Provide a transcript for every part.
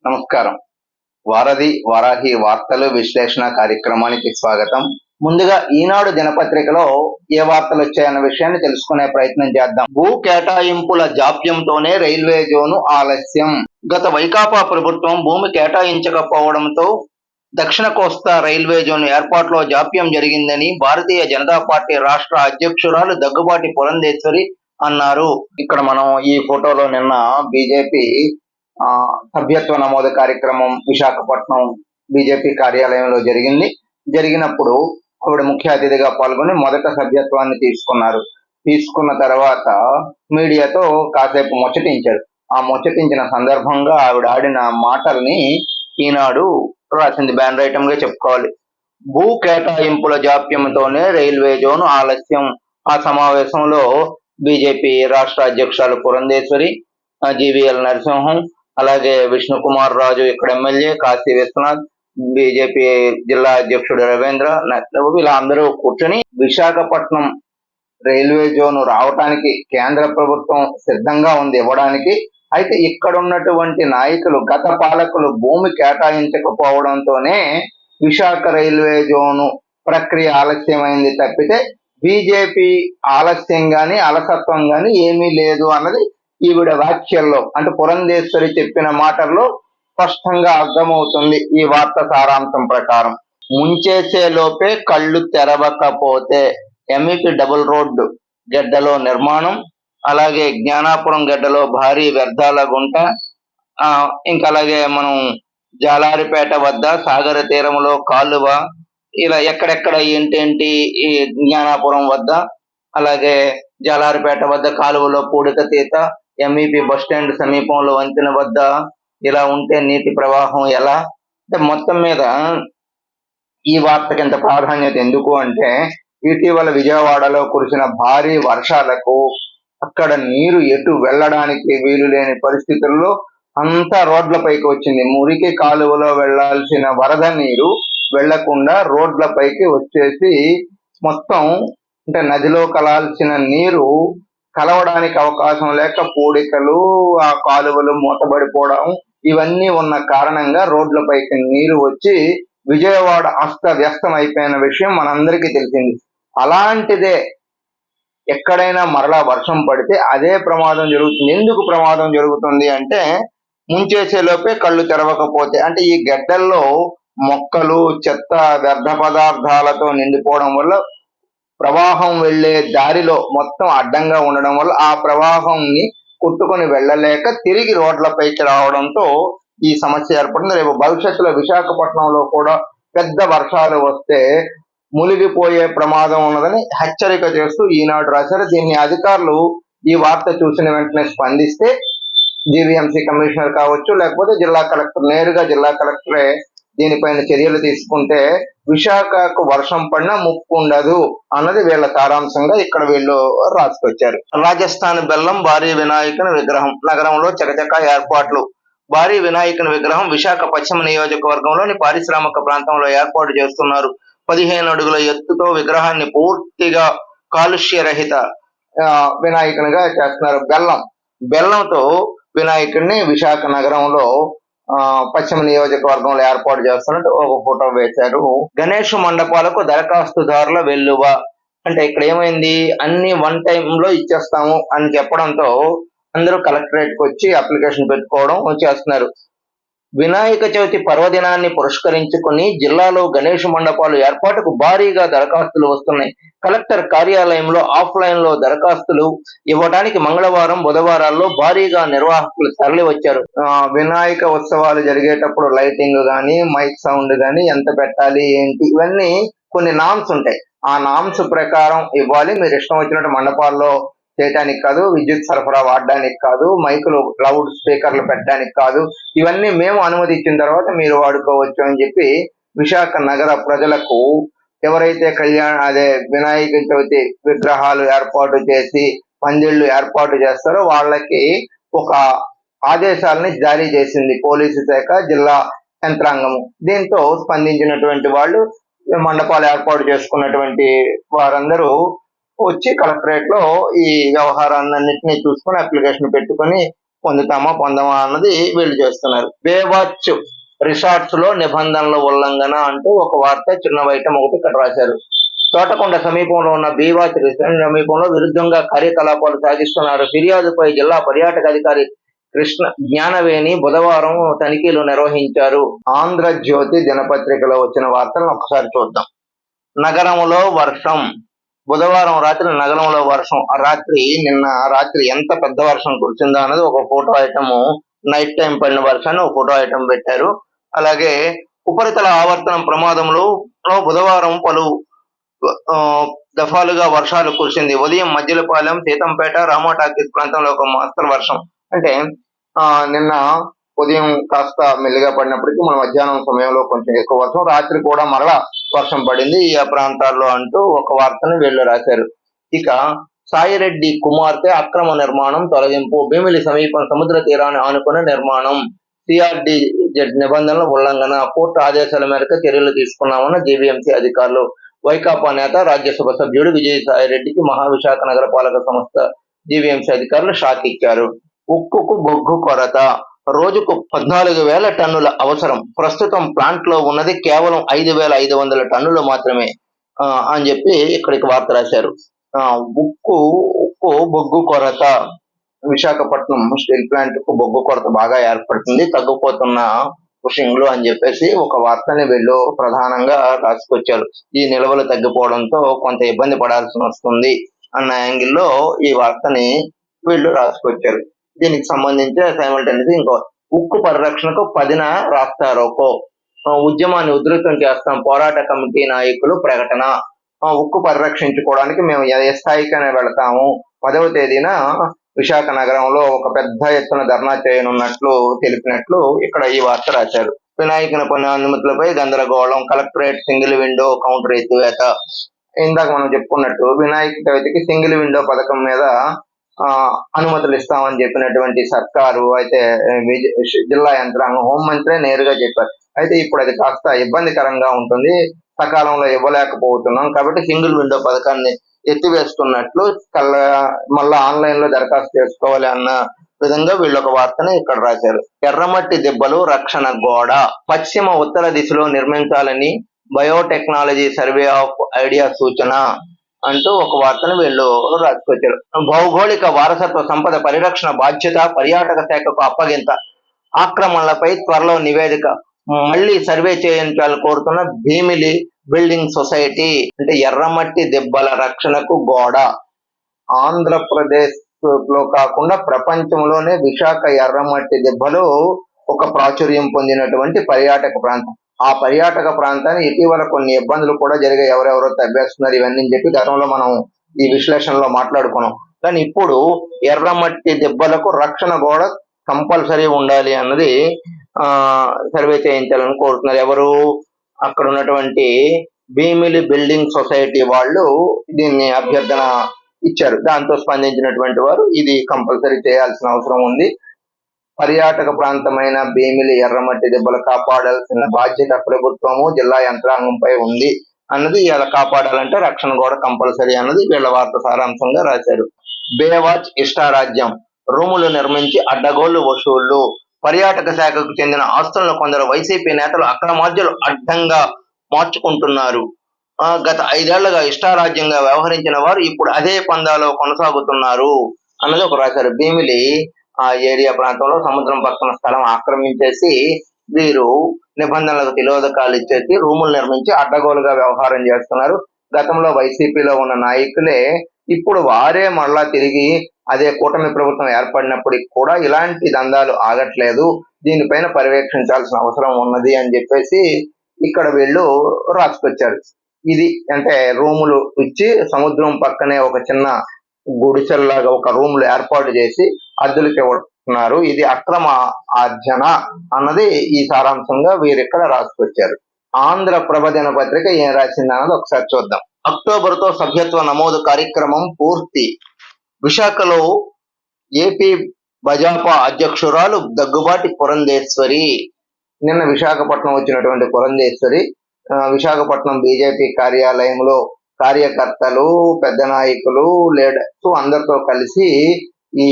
నమస్కారం. వారాహి వార్తలు విశ్లేషణ కార్యక్రమానికి స్వాగతం. ముందుగా ఈనాడు దినపత్రికలో ఏ వార్తలు వచ్చాయన్న విషయాన్ని తెలుసుకునే ప్రయత్నం చేద్దాం. భూ కేటాయింపుల జాప్యంతోనే రైల్వే జోను ఆలస్యం. గత వైకాపా ప్రభుత్వం భూమి కేటాయించకపోవడంతో దక్షిణ కోస్తా రైల్వే జోన్ ఏర్పాటులో జాప్యం జరిగిందని భారతీయ జనతా పార్టీ రాష్ట్ర అధ్యక్షురాలు దగ్గుబాటి పురంధేశ్వరి అన్నారు. ఇక్కడ మనం ఈ ఫోటోలో నిన్న బీజేపీ సభ్యత్వ నమోదు కార్యక్రమం విశాఖపట్నం బీజేపీ కార్యాలయంలో జరిగినప్పుడు ఆవిడ ముఖ్య అతిథిగా పాల్గొని మొదట సభ్యత్వాన్ని తీసుకున్న తర్వాత మీడియాతో కాసేపు ముచ్చటించారు. ఆ ముచ్చటించిన సందర్భంగా ఆవిడ ఆడిన మాటల్ని ఈనాడు రాసింది. బ్యాన్ ఐటమ్ గా చెప్పుకోవాలి. భూ కేటాయింపుల జాప్యంతోనే రైల్వే జోన్ ఆలస్యం. ఆ సమావేశంలో బీజేపీ రాష్ట్ర అధ్యక్షురాలు పురంధేశ్వరి, జీవీఎల్ నరసింహం, అలాగే విష్ణుకుమార్ రాజు ఇక్కడ ఎమ్మెల్యే, కాశీ విశ్వనాథ్, బీజేపీ జిల్లా అధ్యక్షుడు రవీంద్ర, వీళ్ళందరూ కూర్చొని విశాఖపట్నం రైల్వే జోన్ రావటానికి కేంద్ర ప్రభుత్వం సిద్ధంగా ఉంది ఇవ్వడానికి. అయితే ఇక్కడ ఉన్నటువంటి నాయకులు, గత పాలకులు భూమి కేటాయించకపోవడంతోనే విశాఖ రైల్వే జోను ప్రక్రియ ఆలస్యమైంది తప్పితే బీజేపీ ఆలస్యం గాని అలసత్వం గాని ఏమీ లేదు అన్నది ఈవిడ వ్యాఖ్యల్లో, అంటే పురంధేశ్వరి చెప్పిన మాటల్లో స్పష్టంగా అర్థమవుతుంది. ఈ వార్త సారాంశం ప్రకారం ముంచేసే లోపే కళ్ళు తెరవకపోతే ఎంఈపీ డబుల్ రోడ్డు గెడ్డలో నిర్మాణం, అలాగే జ్ఞానాపురం గడ్డలో భారీ వ్యర్థాల గుంట, ఇంకా అలాగే మనం జాలారిపేట వద్ద సాగర తీరంలో కాలువ, ఇలా ఎక్కడెక్కడ ఏంటేంటి ఈ జ్ఞానాపురం వద్ద, అలాగే జాలారిపేట వద్ద కాలువలో పూడిక తీత, ఎంఈపీ బస్టాండ్ సమీపంలో వంతెన వద్ద ఇలా ఉంటే నీటి ప్రవాహం ఎలా, అంటే మొత్తం మీద ఈ వార్తకి ఎంత ప్రాధాన్యత ఎందుకు అంటే, ఇటీవల విజయవాడలో కురిసిన భారీ వర్షాలకు అక్కడ నీరు ఎటు వెళ్ళడానికి వీలు లేని పరిస్థితుల్లో అంతా రోడ్లపైకి వచ్చింది. మురికి కాలువలో వెళ్లాల్సిన వరద నీరు వెళ్లకుండా రోడ్లపైకి వచ్చేసి మొత్తం, అంటే నదిలో కలాల్సిన నీరు కలవడానికి అవకాశం లేక పూడికలు, ఆ కాలువలు మూతబడిపోవడం, ఇవన్నీ ఉన్న కారణంగా రోడ్లపైకి నీరు వచ్చి విజయవాడ అస్తవ్యస్తం అయిపోయిన విషయం మనందరికీ తెలిసింది. అలాంటిదే ఎక్కడైనా మరలా వర్షం పడితే అదే ప్రమాదం జరుగుతుంది. ఎందుకు ప్రమాదం జరుగుతుంది అంటే, ముంచేసేలోపే కళ్ళు తెరవకపోతే, అంటే ఈ గడ్డల్లో మొక్కలు, చెత్త, వ్యర్థ పదార్థాలతో నిండిపోవడం వల్ల ప్రవాహం వెళ్లే దారిలో మొత్తం అడ్డంగా ఉండడం వల్ల ఆ ప్రవాహంని కొట్టుకొని వెళ్ళలేక తిరిగి రోడ్లపైకి రావడంతో ఈ సమస్య ఏర్పడుతుంది. రేపు భవిష్యత్తులో విశాఖపట్నంలో కూడా పెద్ద వర్షాలు వస్తే మునిగిపోయే ప్రమాదం ఉన్నదని హెచ్చరిక చేస్తూ ఈనాడు రాశారు. దీన్ని అధికారులు ఈ వార్త చూసిన వెంటనే స్పందిస్తే జీవీఎంసీ కమిషనర్ కావచ్చు, లేకపోతే జిల్లా కలెక్టర్, నేరుగా జిల్లా కలెక్టరే దీనిపైన చర్యలు తీసుకుంటే విశాఖకు వర్షం పడినా ముప్పు ఉండదు అన్నది వీళ్ళ సారాంశంగా ఇక్కడ వీళ్ళు రాసుకొచ్చారు. రాజస్థాన్ బెల్లం భారీ వినాయకుని విగ్రహం, నగరంలో చకచక ఏర్పాట్లు. భారీ వినాయకుని విగ్రహం విశాఖ పశ్చిమ నియోజకవర్గంలోని పారిశ్రామిక ప్రాంతంలో ఏర్పాటు చేస్తున్నారు. 15 అడుగుల ఎత్తుతో విగ్రహాన్ని పూర్తిగా కాలుష్య రహిత వినాయకునిగా చేస్తున్నారు. బెల్లంతో వినాయకుడిని విశాఖ నగరంలో పశ్చిమ నియోజకవర్గంలో ఏర్పాటు చేస్తున్నట్టు ఒక ఫోటో వేశారు. గణేష్ మండపాలకు దరఖాస్తుదారుల వెల్లువ, అంటే ఇక్కడ ఏమైంది, అన్ని వన్ టైమ్ లో ఇచ్చేస్తాము అని చెప్పడంతో అందరూ కలెక్టరేట్ కి వచ్చి అప్లికేషన్ పెట్టుకోవడం చేస్తున్నారు. వినాయక చవితి పర్వదినాన్ని పురస్కరించుకుని జిల్లాలో గణేష్ మండపాలు ఏర్పాటుకు భారీగా దరఖాస్తులు వస్తున్నాయి. కలెక్టర్ కార్యాలయంలో ఆఫ్లైన్ లో దరఖాస్తులు ఇవ్వడానికి మంగళవారం, బుధవారాల్లో భారీగా నిర్వాహకులు తరలి వచ్చారు. వినాయక ఉత్సవాలు జరిగేటప్పుడు లైటింగ్ గానీ, మైక్ సౌండ్ గానీ ఎంత పెట్టాలి ఏంటి, ఇవన్నీ కొన్ని నామ్స్ ఉంటాయి. ఆ నామ్స్ ప్రకారం ఇవ్వాలి. మీరు ఇష్టం వచ్చినట్టు మండపాల్లో చేయటానికి కాదు, విద్యుత్ సరఫరా వాడడానికి కాదు, మైకులు లౌడ్ స్పీకర్లు పెట్టడానికి కాదు, ఇవన్నీ మేము అనుమతి ఇచ్చిన తర్వాత మీరు వాడుకోవచ్చు అని చెప్పి విశాఖ నగర ప్రజలకు, ఎవరైతే వినాయక చవితి విగ్రహాలు ఏర్పాటు చేసి పందిళ్లు ఏర్పాటు చేస్తారో వాళ్ళకి ఒక ఆదేశాలని జారీ చేసింది పోలీసు శాఖ, జిల్లా యంత్రాంగము. దీంతో స్పందించినటువంటి వాళ్ళు, మండపాలు ఏర్పాటు చేసుకున్నటువంటి వారందరూ వచ్చి కలెక్టరేట్ లో ఈ వ్యవహారాన్నింటినీ చూసుకొని అప్లికేషన్ పెట్టుకొని పొందమా అన్నది వీళ్ళు చేస్తున్నారు. బేవాచ్ రిసార్ట్స్ లో నిబంధనల ఉల్లంఘన అంటూ ఒక వార్త చిన్న వైటం ఒకటి ఇక్కడ రాశారు. తోటకొండ సమీపంలో ఉన్న బీవాచ్ రిసార్ట్ సమీపంలో విరుద్ధంగా కార్యకలాపాలు సాగిస్తున్నారు. ఫిర్యాదుపై జిల్లా పర్యాటక అధికారి కృష్ణ జ్ఞానవేణి బుధవారం తనిఖీలు నిర్వహించారు. ఆంధ్రజ్యోతి దినపత్రికలో వచ్చిన వార్తలను ఒకసారి చూద్దాం. నగరంలో వర్షం. బుధవారం రాత్రి నగరంలో వర్షం. నిన్న రాత్రి ఎంత పెద్ద వర్షం కురిసిందో అన్నది ఒక ఫోటో ఐటమ్, నైట్ టైం పడిన వర్షాన్ని ఒక ఫోటో ఐటమ్ పెట్టారు. అలాగే ఉపరితల ఆవర్తనం ప్రమాదంలో బుధవారం పలు దఫాలుగా వర్షాలు కురిసింది. ఉదయం మధ్యలపాలెం, సీతంపేట, రామోటాకీస్ ప్రాంతంలో ఒక మోస్తరు వర్షం. అంటే నిన్న ఉదయం కాస్త మెల్లిగా పడినప్పటికీ మన మధ్యాహ్నం సమయంలో కొంచెం ఎక్కువ వర్షం, రాత్రి కూడా మరలా వర్షం పడింది ఈ ప్రాంతాల్లో అంటూ ఒక వార్తను వీళ్ళు రాశారు. ఇక సాయిరెడ్డి కుమార్తె అక్రమ నిర్మాణం తొలగింపు. భీమిలి సమీపం సముద్ర తీరాన్ని ఆనుకున్న నిర్మాణం. సిఆర్డి నిబంధనల ఉల్లంఘన. కోర్టు ఆదేశాల మేరకు చర్యలు తీసుకున్నామన్న జీవీఎంసీ అధికారులు. వైకాపా నేత, రాజ్యసభ సభ్యుడు విజయసాయిరెడ్డికి మహావిశాఖ నగరపాలక సంస్థ జీవీఎంసీ అధికారులు షాక్ ఇచ్చారు. ఉక్కుకు బొగ్గు కొరత. రోజుకు 14,000 టన్నుల అవసరం. ప్రస్తుతం ప్లాంట్ లో ఉన్నది కేవలం 5,500 టన్నులు మాత్రమే అని చెప్పి ఇక్కడికి వార్త రాశారు. ఉక్కు బొగ్గు కొరత. విశాఖపట్నం స్టీల్ ప్లాంట్ కు బొగ్గు కొరత బాగా ఏర్పడుతుంది, తగ్గిపోతున్న పుషింగ్లు అని చెప్పేసి ఒక వార్తని వీళ్ళు ప్రధానంగా రాసుకొచ్చారు. ఈ నిల్వలు తగ్గిపోవడంతో కొంత ఇబ్బంది పడాల్సి వస్తుంది అన్న యాంగిల్లో ఈ వార్తని వీళ్ళు రాసుకొచ్చారు. దీనికి సంబంధించి సైమల్టేనియస్ ఇంకో ఉక్కు పరిరక్షణకు 10న రాస్తారోకో. ఉద్యమాన్ని ఉధృతం చేస్తాం, పోరాట కమిటీ నాయకులు ప్రకటన. ఉక్కు పరిరక్షించుకోవడానికి మేము ఏ స్థాయికైనా వెళతాము. 10వ తేదీన విశాఖ నగరంలో ఒక పెద్ద ఎత్తున ధర్నా చేయనున్నట్లు తెలిపినట్లు ఇక్కడ ఈ వార్త రాశారు. వినాయకుని పన్ను అనుమతులపై గందరగోళం. కలెక్టరేట్ సింగిల్ విండో కౌంటర్ ఎత్తివేత. ఇందాక మనం చెప్పుకున్నట్టు వినాయక చవితికి సింగిల్ విండో పథకం మీద అనుమతులు ఇస్తామని చెప్పినటువంటి సర్కారు అయితే జిల్లా యంత్రాంగం, హోంమంత్రే నేరుగా చెప్పారు. అయితే ఇప్పుడు అది కాస్త ఇబ్బందికరంగా ఉంటుంది, సకాలంలో ఇవ్వలేకపోతున్నాం కాబట్టి సింగిల్ విండో పథకాన్ని ఎత్తివేస్తున్నట్లు మళ్ళా ఆన్లైన్ లో దరఖాస్తు చేసుకోవాలి అన్న విధంగా వీళ్ళు ఒక వార్తని ఇక్కడ రాశారు. ఎర్రమట్టి దెబ్బలు రక్షణ గోడ. పశ్చిమ ఉత్తర దిశలో నిర్మించాలని బయోటెక్నాలజీ సర్వే ఆఫ్ ఐడియా సూచన అంటూ ఒక వార్తను వీళ్ళు రాసుకొచ్చారు. భౌగోళిక వారసత్వ సంపద పరిరక్షణ బాధ్యత పర్యాటక శాఖకు అప్పగింత. ఆక్రమణలపై త్వరలో నివేదిక. మళ్లీ సర్వే చేయించాలని కోరుతున్న భీమిలి బిల్డింగ్ సొసైటీ. అంటే ఎర్రమట్టి దెబ్బల రక్షణకు గోడ. ఆంధ్రప్రదేశ్ లో కాకుండా ప్రపంచంలోనే విశాఖ ఎర్రమట్టి దెబ్బలు ఒక ప్రాచుర్యం పొందినటువంటి పర్యాటక ప్రాంతం. ఆ పర్యాటక ప్రాంతాన్ని ఇటీవల కొన్ని ఇబ్బందులు కూడా జరిగాయి, ఎవరెవరో తవ్వేస్తున్నారు ఇవన్నీ చెప్పి గతంలో మనం ఈ విశ్లేషణలో మాట్లాడుకున్నాం. కానీ ఇప్పుడు ఎర్రమట్టి దెబ్బలకు రక్షణ గోడ కంపల్సరీ ఉండాలి అన్నది సర్వే చేయించాలని కోరుతున్నారు. ఎవరు? అక్కడ ఉన్నటువంటి భీమిలి బిల్డింగ్ సొసైటీ వాళ్ళు దీన్ని అభ్యర్థన ఇచ్చారు. దాంతో స్పందించినటువంటి వారు ఇది కంపల్సరీ చేయాల్సిన అవసరం ఉంది, పర్యాటక ప్రాంతమైన భీమిలి ఎర్రమట్టి దెబ్బలు కాపాడాల్సిన బాధ్యత ప్రభుత్వము జిల్లా యంత్రాంగంపై ఉంది అన్నది. ఇలా కాపాడాలంటే రక్షణ కూడా కంపల్సరీ అన్నది వీళ్ళ వార్త సారాంశంగా రాశారు. బేవాచ్ ఇష్టారాజ్యం. రూములు నిర్మించి అడ్డగోళ్లు వసూళ్లు. పర్యాటక శాఖకు చెందిన ఆస్తులను కొందరు వైసీపీ నేతలు అక్రమార్జులు అడ్డంగా మార్చుకుంటున్నారు. గత 5 ఏళ్లుగా ఇష్టారాజ్యంగా వ్యవహరించిన వారు ఇప్పుడు అదే పందాలో కొనసాగుతున్నారు అన్నది ఒక రాశారు. భీమిలి ఏరియా ప్రాంతంలో సముద్రం పక్కన స్థలం ఆక్రమించేసి వీరు నిబంధనలకు తిలోదకాలు ఇచ్చేసి రూములు నిర్మించి అడ్డగోలుగా వ్యవహారం చేస్తున్నారు. గతంలో వైసీపీలో ఉన్న నాయకులే ఇప్పుడు వారే మళ్ళా తిరిగి అదే కూటమి ప్రభుత్వం ఏర్పడినప్పటికి కూడా ఇలాంటి దందాలు ఆగట్లేదు, దీనిపైన పర్యవేక్షించాల్సిన అవసరం ఉన్నది అని చెప్పేసి ఇక్కడ వీళ్ళు రాసుకొచ్చారు. ఇది అంటే రూములు ఇచ్చి సముద్రం పక్కనే ఒక చిన్న గుడిసెల్లాగా ఒక రూములు ఏర్పాటు చేసి అద్దెలకు ఇవ్వనున్నారు. ఇది అక్రమ ఆర్జన అన్నది ఈ సారాంశంగా వీరు ఇక్కడ రాసుకొచ్చారు. ఆంధ్రప్రభ దినపత్రిక ఏం రాసింది అన్నది ఒకసారి చూద్దాం. అక్టోబర్తో సభ్యత్వ నమోదు కార్యక్రమం పూర్తి. విశాఖలో ఏపీ భాజపా అధ్యక్షురాలు దగ్గుబాటి పురంధేశ్వరి. నిన్న విశాఖపట్నం వచ్చినటువంటి పురంధేశ్వరి విశాఖపట్నం బీజేపీ కార్యాలయంలో కార్యకర్తలు, పెద్ద నాయకులు, లీడర్స్ అందరితో కలిసి ఈ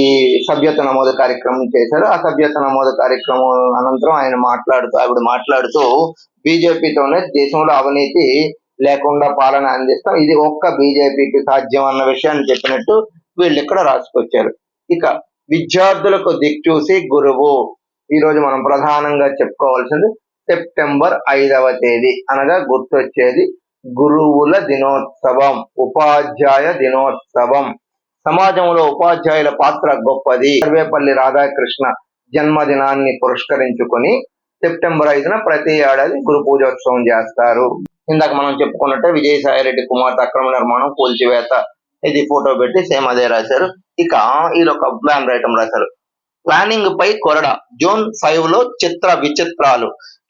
సభ్యత్వ నమోదు కార్యక్రమం చేశారు. ఆ సభ్యత్వ నమోదు కార్యక్రమం అనంతరం ఆవిడ మాట్లాడుతూ బీజేపీతోనే దేశంలో అవినీతి లేకుండా పాలన అందిస్తాం, ఇది ఒక్క బీజేపీకి సాధ్యం అన్న విషయాన్ని చెప్పినట్టు వీళ్ళు ఇక్కడ రాసుకొచ్చారు. ఇక విద్యార్థులకు దిక్చూసి గురువు, ఈ రోజు మనం ప్రధానంగా చెప్పుకోవాల్సింది సెప్టెంబర్ 5వ తేదీ అనగా గుర్తొచ్చేది గురువుల దినోత్సవం, ఉపాధ్యాయ దినోత్సవం. సమాజంలో ఉపాధ్యాయుల పాత్ర గొప్పది. సర్వేపల్లి రాధాకృష్ణ జన్మదినాన్ని పురస్కరించుకొని సెప్టెంబర్ 5న ప్రతి ఏడాది గురు పూజోత్సవం చేస్తారు. ఇందాక మనం చెప్పుకున్నట్టే విజయసాయిరెడ్డి కుమార్తె అక్రమ నిర్మాణం కూల్చివేత, ఇది ఫోటో పెట్టి సేమ్ అదే రాశారు. ఇక ఒక ప్లాన్ రైటం రాశారు. ప్లానింగ్ పై కొరడ, జూన్ 5లో చిత్ర విచిత్రాలు,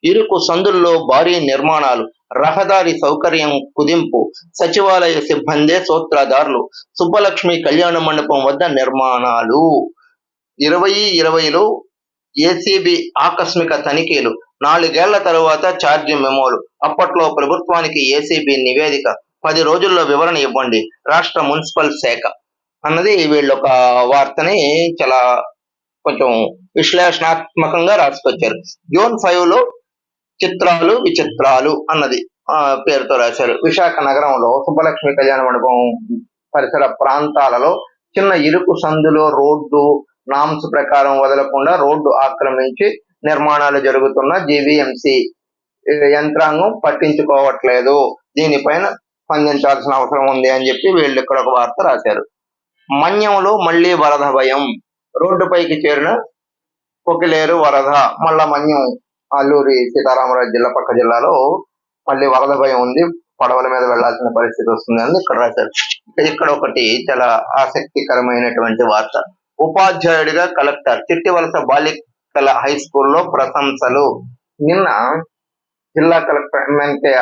ఇరుకు సందుల్లో భారీ నిర్మాణాలు, రహదారి సౌకర్యం కుదింపు, సచివాలయ సిబ్బందే సూత్రధారులు, సుబ్బలక్ష్మి కళ్యాణ మండపం వద్ద నిర్మాణాలు. 2020లో ఏసీబీ ఆకస్మిక తనిఖీలు, 4 ఏళ్ల తరువాత ఛార్జీ మెమోలు, అప్పట్లో ప్రభుత్వానికి ఏసీబీ నివేదిక, 10 రోజుల్లో వివరణ ఇవ్వండి రాష్ట్ర మున్సిపల్ శాఖ అన్నది వీళ్ళొక వార్తని చాలా కొంచెం విశ్లేషణాత్మకంగా రాసుకొచ్చారు. జూన్ 5లో చిత్రాలు విచిత్రాలు అన్నది పేరుతో రాశారు. విశాఖ నగరంలో సుబ్బలక్ష్మి కళ్యాణ మండపం పరిసర ప్రాంతాలలో చిన్న ఇరుకు సందులో రోడ్డు నామ్స్ ప్రకారం వదలకుండా రోడ్డు ఆక్రమించి నిర్మాణాలు జరుగుతున్న జీవీఎంసీ యంత్రాంగం పట్టించుకోవట్లేదు, దీనిపైన స్పందించాల్సిన అవసరం ఉంది అని చెప్పి వీళ్ళు ఇక్కడ ఒక వార్త రాశారు. మన్యంలో మళ్లీ వరద భయం, రోడ్డుపైకి చేరిన కొకిలేరు వరద, మళ్ళా మన్యం అల్లూరి సీతారామరాజు జిల్లా పక్క జిల్లాలో మళ్ళీ వరద భయం ఉంది, పడవల మీద వెళ్లాల్సిన పరిస్థితి వస్తుంది అని ఇక్కడ రాశారు. ఇక్కడ ఒకటి చాలా ఆసక్తికరమైనటువంటి వార్త. ఉపాధ్యాయుడిగా కలెక్టర్, చిట్టివలస బాలికల హై స్కూల్లో ప్రశంసలు. నిన్న జిల్లా కలెక్టర్ ఎంఎన్కే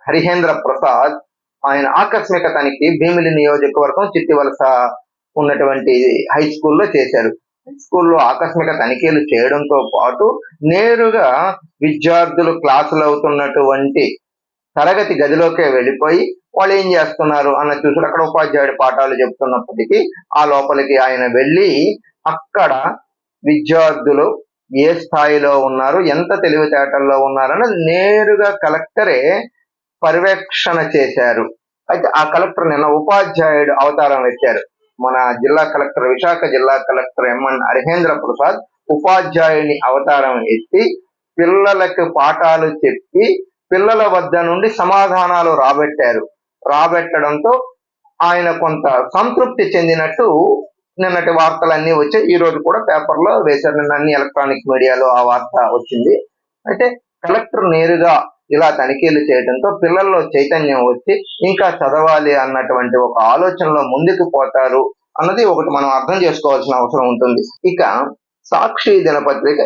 హరిహేంద్ర ప్రసాద్ ఆయన ఆకస్మిక తనిఖీ భీమిలి నియోజకవర్గం చిట్టివలస ఉన్నటువంటి హై స్కూల్లో చేశారు. స్కూల్లో ఆకస్మిక తనిఖీలు చేయడంతో పాటు నేరుగా విద్యార్థులు క్లాసులు అవుతున్నటువంటి తరగతి గదిలోకే వెళ్ళిపోయి వాళ్ళు ఏం చేస్తున్నారు అన్న చూసారు. అక్కడ ఉపాధ్యాయుడు పాఠాలు చెప్తున్నప్పటికీ ఆ లోపలికి ఆయన వెళ్ళి అక్కడ విద్యార్థులు ఏ స్థాయిలో ఉన్నారు, ఎంత తెలివితేటల్లో ఉన్నారని నేరుగా కలెక్టరే పర్యవేక్షణ చేశారు. అయితే ఆ కలెక్టర్ నిన్న ఉపాధ్యాయుడు అవతారం ఎత్తారు. మన జిల్లా కలెక్టర్, విశాఖ జిల్లా కలెక్టర్ ఎంఎన్ హరిహేంద్ర ప్రసాద్ ఉపాధ్యాయుని అవతారం ఎత్తి పిల్లలకు పాఠాలు చెప్పి పిల్లల వద్ద నుండి సమాధానాలు రాబెట్టడంతో ఆయన కొంత సంతృప్తి చెందినట్టు నిన్నటి వార్తలన్నీ వచ్చాయి. ఈ రోజు కూడా పేపర్లో వేశారు, నిన్న అన్ని ఎలక్ట్రానిక్ మీడియాలో ఆ వార్త వచ్చింది. అయితే కలెక్టర్ నేరుగా ఇలా తనిఖీలు చేయడంతో పిల్లల్లో చైతన్యం వచ్చి ఇంకా చదవాలి అన్నటువంటి ఒక ఆలోచనలో ముందుకు పోతారు అన్నది ఒకటి మనం అర్థం చేసుకోవాల్సిన అవసరం ఉంటుంది. ఇక సాక్షి దినపత్రిక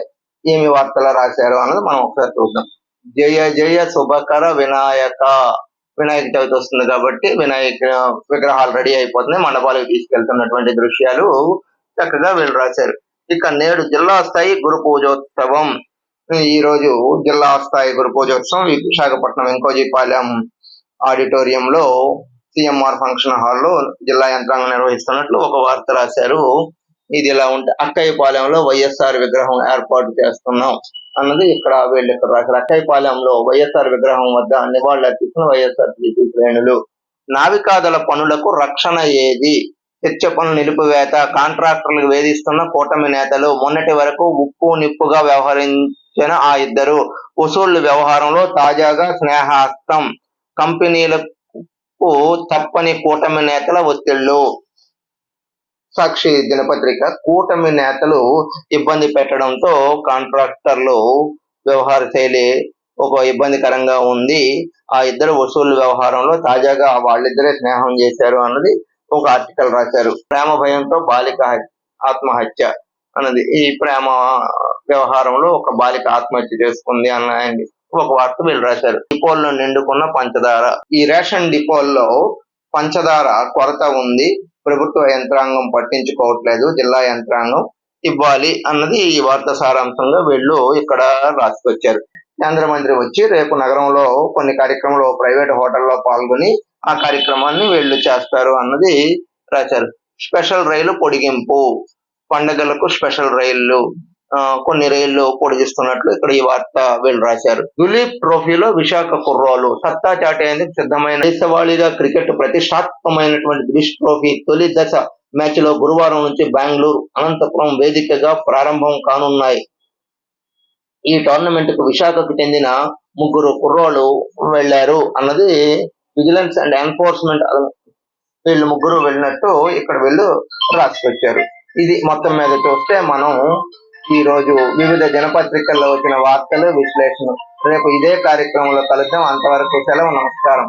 ఏమి వార్తలు రాశారు అన్నది మనం ఒకసారి చూద్దాం. జయ జయ శుభకర వినాయక, వినాయక చవితి వస్తుంది కాబట్టి వినాయక విగ్రహాలు రెడీ అయిపోతున్నాయి, మండపాలకు తీసుకెళ్తున్నటువంటి దృశ్యాలు చక్కగా వీళ్ళు రాశారు. ఇక నేడు జిల్లా స్థాయి గురు పూజోత్సవం, ఈ రోజు జిల్లా స్థాయి గురు పూజోత్సవం విశాఖపట్నం వెంకోజీపాలెం ఆడిటోరియంలో సిఎంఆర్ ఫంక్షన్ హాల్లో జిల్లా యంత్రాంగం నిర్వహిస్తున్నట్లు ఒక వార్త రాశారు. ఇది ఇలా ఉంటే అక్కయ్యపాలెంలో వైఎస్ఆర్ విగ్రహం ఏర్పాటు చేస్తున్నాం అన్నది ఇక్కడ వీళ్ళు ఇక్కడ రాశారు. అక్కయ్యపాలెంలో వైఎస్ఆర్ విగ్రహం వద్ద నివాళులర్పిస్తున్న వైఎస్ఆర్సీపీ శ్రేణులు. నావికాదళ పనులకు రక్షణ ఏది, చర్చ పనులు నిలిపివేత, కాంట్రాక్టర్లకు వేధిస్తున్న కూటమి నేతలు, మొన్నటి వరకు ఉప్పు నిప్పుగా వ్యవహరించిన ఆ ఇద్దరు, వసూళ్ల వ్యవహారంలో తాజాగా స్నేహాస్తం, కంపెనీలకు తప్పని కూటమి నేతల ఒత్తిళ్లు. సాక్షి దినపత్రిక, కూటమి నేతలు ఇబ్బంది పెట్టడంతో కాంట్రాక్టర్లు వ్యవహార శైలి ఒక ఇబ్బందికరంగా ఉంది, ఆ ఇద్దరు వసూళ్ల వ్యవహారంలో తాజాగా వాళ్ళిద్దరే స్నేహం చేశారు అన్నది ఒక ఆర్టికల్ రాశారు. ప్రేమ భయంతో బాలిక ఆత్మహత్య అన్నది, ఈ ప్రేమ వ్యవహారంలో ఒక బాలిక ఆత్మహత్య చేసుకుంది అన్న ఒక వార్త వీళ్ళు రాశారు. డిపోల్లో నిండుకున్న పంచదార, ఈ రేషన్ డిపోల్లో పంచదార కొరత ఉంది, ప్రభుత్వ యంత్రాంగం పట్టించుకోవట్లేదు, జిల్లా యంత్రాంగం ఇవ్వాలి అన్నది ఈ వార్త సారాంశంగా వీళ్ళు ఇక్కడ రాసుకొచ్చారు. కేంద్ర మంత్రి వచ్చి రేపు నగరంలో కొన్ని కార్యక్రమాలు ప్రైవేట్ హోటల్లో పాల్గొని ఆ కార్యక్రమాన్ని వీళ్ళు చేస్తారు అన్నది రాశారు. స్పెషల్ రైలు పొడిగింపు, పండగలకు స్పెషల్ రైళ్లు, కొన్ని రైళ్లు పొడిగిస్తున్నట్లు ఇక్కడ ఈ వార్త వీళ్ళు రాశారు. దులీప్ ట్రోఫీలో విశాఖ కుర్రాలు సత్తా చాటేందుకు సిద్ధమైన దేశవాళీగా క్రికెట్ ప్రతిష్టాత్మకమైనటువంటి దులీప్ ట్రోఫీ తొలి దశ మ్యాచ్ లో గురువారం నుంచి బెంగళూరు, అనంతపురం వేదికగా ప్రారంభం కానున్నాయి. ఈ టోర్నమెంట్ కు విశాఖకు చెందిన 3 కుర్రోళ్ళు వెళ్లారు అన్నది విజిలెన్స్ అండ్ ఎన్ఫోర్స్మెంట్, వీళ్ళు 3 వెళ్ళినట్టు ఇక్కడ వీళ్ళు రాసి పెట్టారు. ఇది మొత్తం మీద చూస్తే మనం ఈ రోజు వివిధ దినపత్రికల్లో వచ్చిన వార్తలు, విశ్లేషణ. రేపు ఇదే కార్యక్రమంలో కలుద్దాం. అంతవరకు సెలవు. నమస్కారం.